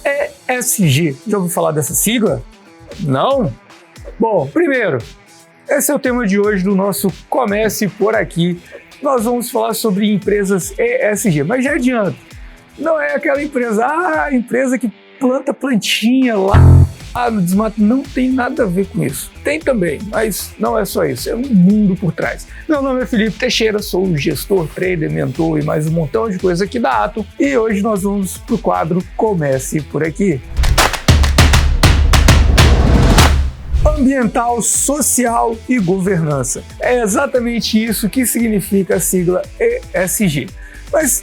ESG. Já ouviu falar dessa sigla? Não? Bom, primeiro, esse é o tema de hoje do nosso Comece Por Aqui. Nós vamos falar sobre empresas ESG, mas já adianto, não é aquela empresa, a empresa que planta plantinha lá no desmato, não tem nada a ver com isso. Tem também, mas não é só isso, é um mundo por trás. Meu nome é Felipe Teixeira, sou gestor, trader, mentor e mais um montão de coisa aqui da Atom, e hoje nós vamos pro quadro Comece Por Aqui. Ambiental, social e governança. É exatamente isso que significa a sigla ESG. Mas,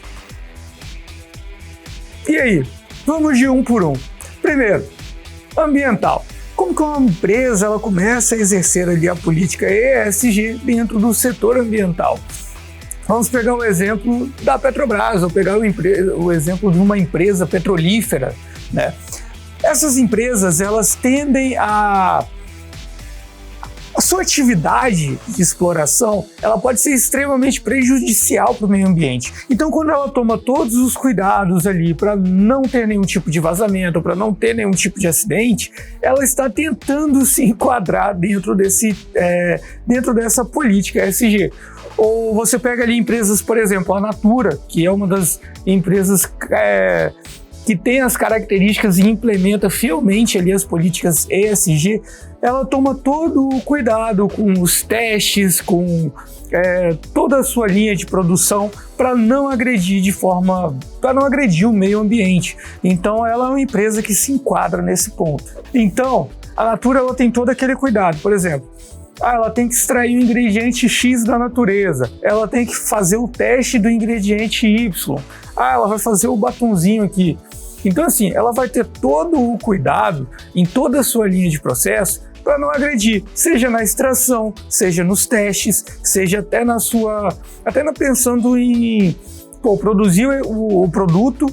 e aí? Vamos de um por um. Primeiro, ambiental. Como que uma empresa ela começa a exercer ali a política ESG dentro do setor ambiental? Vamos pegar o exemplo da Petrobras, ou pegar o exemplo de uma empresa petrolífera, né? Essas empresas, elas tendem a sua atividade de exploração, ela pode ser extremamente prejudicial para o meio ambiente. Então, quando ela toma todos os cuidados ali para não ter nenhum tipo de vazamento, para não ter nenhum tipo de acidente, ela está tentando se enquadrar dentro dessa política ESG. Ou você pega ali empresas, por exemplo, a Natura, que é uma das empresas que tem as características e implementa fielmente ali as políticas ESG, ela toma todo o cuidado com os testes, com toda a sua linha de produção para não agredir o meio ambiente. Então ela é uma empresa que se enquadra nesse ponto. Então a Natura ela tem todo aquele cuidado, por exemplo, ela tem que extrair o ingrediente X da natureza, ela tem que fazer o teste do ingrediente Y, ela vai fazer o batonzinho aqui. Então assim, ela vai ter todo o cuidado em toda a sua linha de processo para não agredir, seja na extração, seja nos testes, seja até pensando em produzir o produto,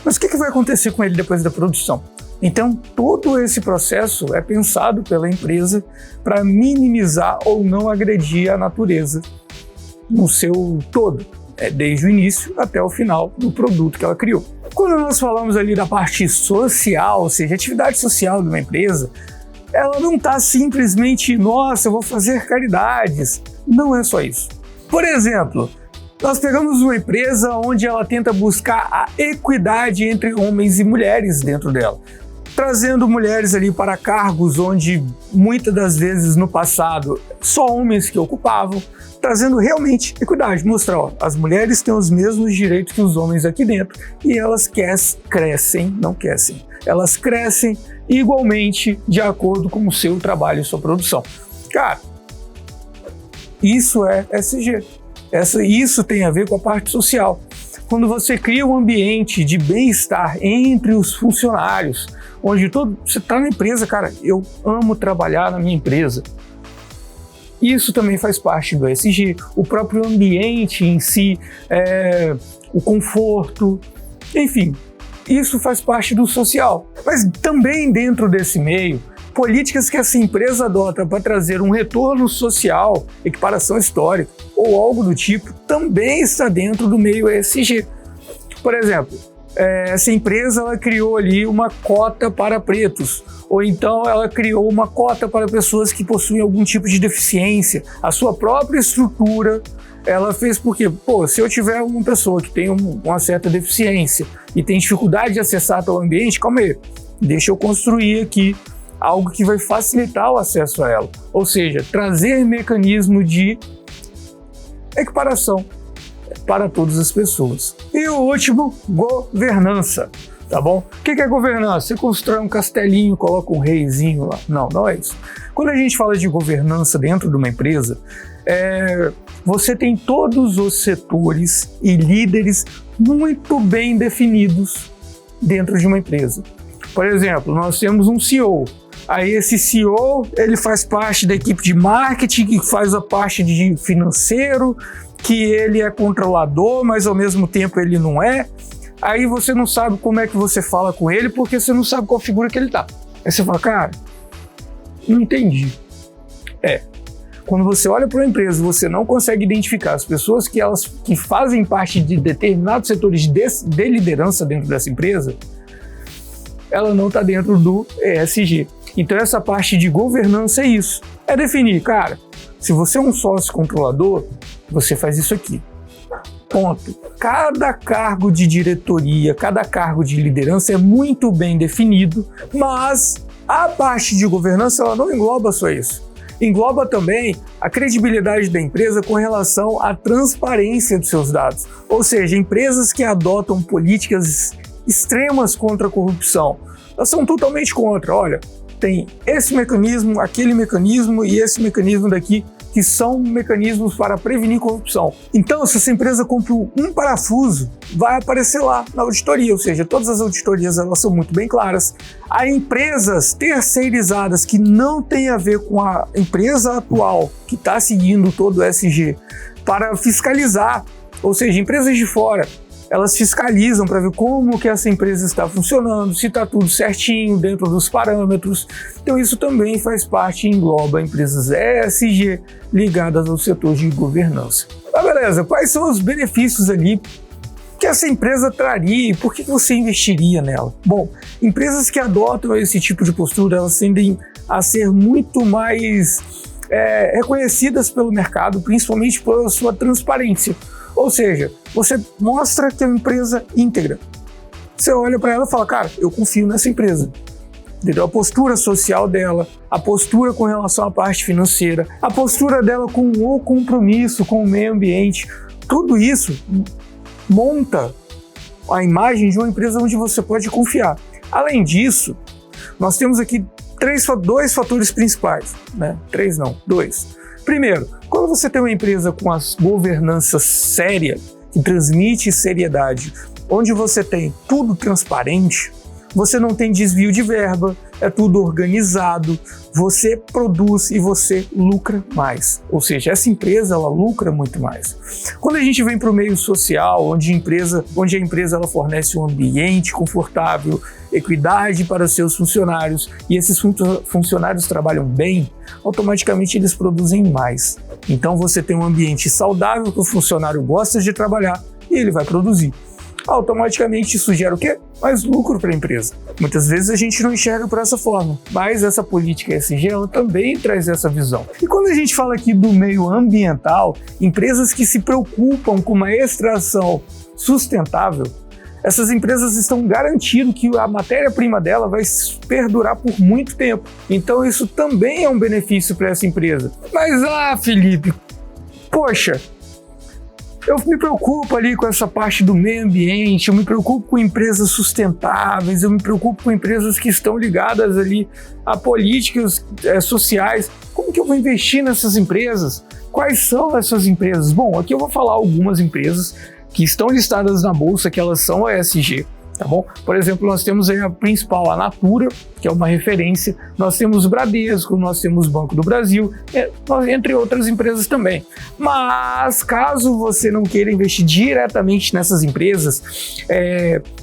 mas o que vai acontecer com ele depois da produção? Então, todo esse processo é pensado pela empresa para minimizar ou não agredir a natureza no seu todo, desde o início até o final do produto que ela criou. Quando nós falamos ali da parte social, ou seja, atividade social de uma empresa, ela não está simplesmente, nossa, eu vou fazer caridades. Não é só isso. Por exemplo, nós pegamos uma empresa onde ela tenta buscar a equidade entre homens e mulheres dentro dela, trazendo mulheres ali para cargos onde muitas das vezes no passado só homens que ocupavam, trazendo realmente equidade, mostrar, as mulheres têm os mesmos direitos que os homens aqui dentro e elas crescem igualmente de acordo com o seu trabalho e sua produção. Cara, isso é ESG. Isso tem a ver com a parte social. Quando você cria um ambiente de bem-estar entre os funcionários, onde você está na empresa, cara, eu amo trabalhar na minha empresa. Isso também faz parte do ESG, o próprio ambiente em si, o conforto, enfim, isso faz parte do social. Mas também dentro desse meio, políticas que essa empresa adota para trazer um retorno social, equiparação histórica ou algo do tipo, também está dentro do meio ESG. Por exemplo, essa empresa ela criou ali uma cota para pretos, ou então ela criou uma cota para pessoas que possuem algum tipo de deficiência. A sua própria estrutura ela fez porque, se eu tiver uma pessoa que tem uma certa deficiência e tem dificuldade de acessar tal ambiente, calma aí, deixa eu construir aqui algo que vai facilitar o acesso a ela. Ou seja, trazer mecanismo de equiparação para todas as pessoas. E o último, governança, tá bom? O que é governança? Você constrói um castelinho, coloca um reizinho lá. Não é isso. Quando a gente fala de governança dentro de uma empresa, você tem todos os setores e líderes muito bem definidos dentro de uma empresa. Por exemplo, nós temos um CEO. Aí esse CEO, ele faz parte da equipe de marketing, que faz a parte de financeiro, que ele é controlador, mas ao mesmo tempo ele não é. Aí você não sabe como é que você fala com ele, porque você não sabe qual figura que ele tá. Aí você fala, cara, não entendi. Quando você olha para uma empresa, você não consegue identificar as pessoas que fazem parte de determinados setores de liderança dentro dessa empresa, ela não está dentro do ESG. Então essa parte de governança é isso. É definir, cara, se você é um sócio controlador, você faz isso aqui. Ponto. Cada cargo de diretoria, cada cargo de liderança é muito bem definido, mas a parte de governança ela não engloba só isso. Engloba também a credibilidade da empresa com relação à transparência dos seus dados. Ou seja, empresas que adotam políticas extremas contra a corrupção, elas são totalmente contra. Olha, tem esse mecanismo, aquele mecanismo e esse mecanismo daqui, que são mecanismos para prevenir corrupção. Então, se essa empresa compra um parafuso, vai aparecer lá na auditoria, ou seja, todas as auditorias elas são muito bem claras. Há empresas terceirizadas que não têm a ver com a empresa atual que está seguindo todo o ESG para fiscalizar, ou seja, empresas de fora. Elas fiscalizam para ver como que essa empresa está funcionando, se está tudo certinho dentro dos parâmetros. Então isso também faz parte e engloba empresas ESG ligadas ao setor de governança. Mas beleza, quais são os benefícios ali que essa empresa traria e por que você investiria nela? Bom, empresas que adotam esse tipo de postura, elas tendem a ser muito mais reconhecidas pelo mercado, principalmente pela sua transparência. Ou seja, você mostra que é uma empresa íntegra. Você olha para ela e fala, cara, eu confio nessa empresa. Entendeu? A postura social dela, a postura com relação à parte financeira, a postura dela com o compromisso com o meio ambiente, tudo isso monta a imagem de uma empresa onde você pode confiar. Além disso, nós temos aqui dois fatores principais, né? Dois. Primeiro, quando você tem uma empresa com a governança séria, que transmite seriedade, onde você tem tudo transparente, você não tem desvio de verba, é tudo organizado, você produz e você lucra mais. Ou seja, essa empresa ela lucra muito mais. Quando a gente vem para o meio social, onde a empresa ela fornece um ambiente confortável, equidade para os seus funcionários e esses funcionários trabalham bem, automaticamente eles produzem mais. Então você tem um ambiente saudável que o funcionário gosta de trabalhar e ele vai produzir. Automaticamente isso gera o quê? Mais lucro para a empresa. Muitas vezes a gente não enxerga por essa forma, mas essa política ESG ela também traz essa visão. E quando a gente fala aqui do meio ambiental, empresas que se preocupam com uma extração sustentável, essas empresas estão garantindo que a matéria-prima dela vai perdurar por muito tempo. Então isso também é um benefício para essa empresa. Mas, Felipe, poxa, eu me preocupo ali com essa parte do meio ambiente, eu me preocupo com empresas sustentáveis, eu me preocupo com empresas que estão ligadas ali a políticas sociais. Como que eu vou investir nessas empresas? Quais são essas empresas? Bom, aqui eu vou falar algumas empresas que estão listadas na bolsa, que elas são ESG, tá bom? Por exemplo, nós temos aí a principal, a Natura, que é uma referência, nós temos o Bradesco, nós temos o Banco do Brasil, entre outras empresas também. Mas caso você não queira investir diretamente nessas empresas,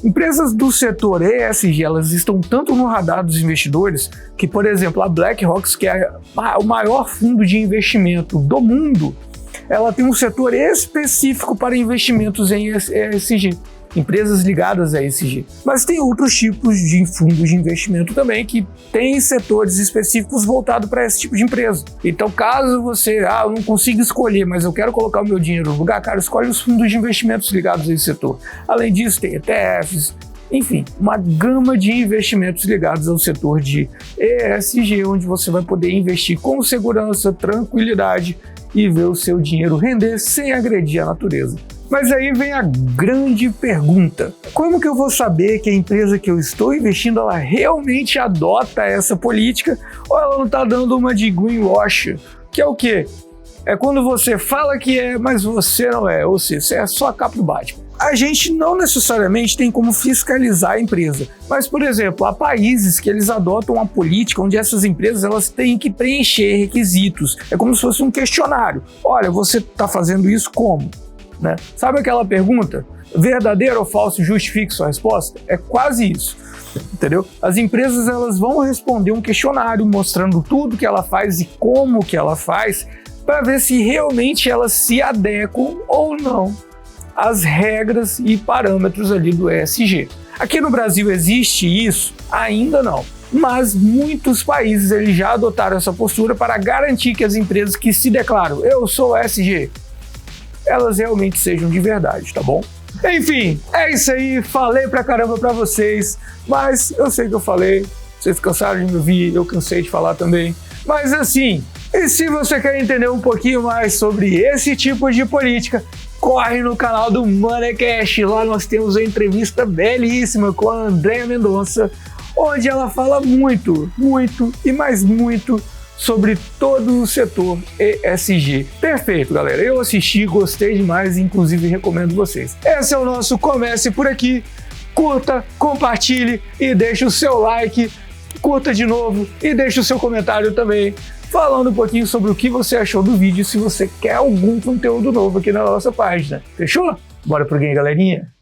empresas do setor ESG, elas estão tanto no radar dos investidores que, por exemplo, a BlackRock, que é o maior fundo de investimento do mundo, ela tem um setor específico para investimentos em ESG, empresas ligadas a ESG. Mas tem outros tipos de fundos de investimento também que têm setores específicos voltados para esse tipo de empresa. Então, caso você, eu não consigo escolher, mas eu quero colocar o meu dinheiro no lugar, cara, escolhe os fundos de investimentos ligados a esse setor. Além disso, tem ETFs, enfim, uma gama de investimentos ligados ao setor de ESG, onde você vai poder investir com segurança, tranquilidade e ver o seu dinheiro render sem agredir a natureza. Mas aí vem a grande pergunta: como que eu vou saber que a empresa que eu estou investindo ela realmente adota essa política ou ela não está dando uma de greenwash? Que é o quê? É quando você fala que é, mas você não é, ou seja, você é só a capa do Batman. A gente não necessariamente tem como fiscalizar a empresa, mas, por exemplo, há países que eles adotam uma política onde essas empresas elas têm que preencher requisitos. É como se fosse um questionário. Olha, você está fazendo isso como? Né? Sabe aquela pergunta? Verdadeiro ou falso justifique sua resposta? É quase isso, entendeu? As empresas elas vão responder um questionário mostrando tudo que ela faz e como que ela faz para ver se realmente elas se adequam ou não as regras e parâmetros ali do ESG. Aqui no Brasil existe isso? Ainda não. Mas muitos países eles já adotaram essa postura para garantir que as empresas que se declaram eu sou ESG, elas realmente sejam de verdade, tá bom? Enfim, é isso aí, falei pra caramba pra vocês, mas eu sei que eu falei, vocês cansaram de me ouvir, eu cansei de falar também, mas assim, e se você quer entender um pouquinho mais sobre esse tipo de política, corre no canal do Moneycast, lá nós temos uma entrevista belíssima com a Andréa Mendonça, onde ela fala muito, muito e mais muito sobre todo o setor ESG. Perfeito, galera. Eu assisti, gostei demais, inclusive recomendo vocês. Esse é o nosso Comece Por Aqui. Curta, compartilhe e deixe o seu like. Curta de novo e deixe o seu comentário também, falando um pouquinho sobre o que você achou do vídeo, se você quer algum conteúdo novo aqui na nossa página. Fechou? Bora pro game, galerinha?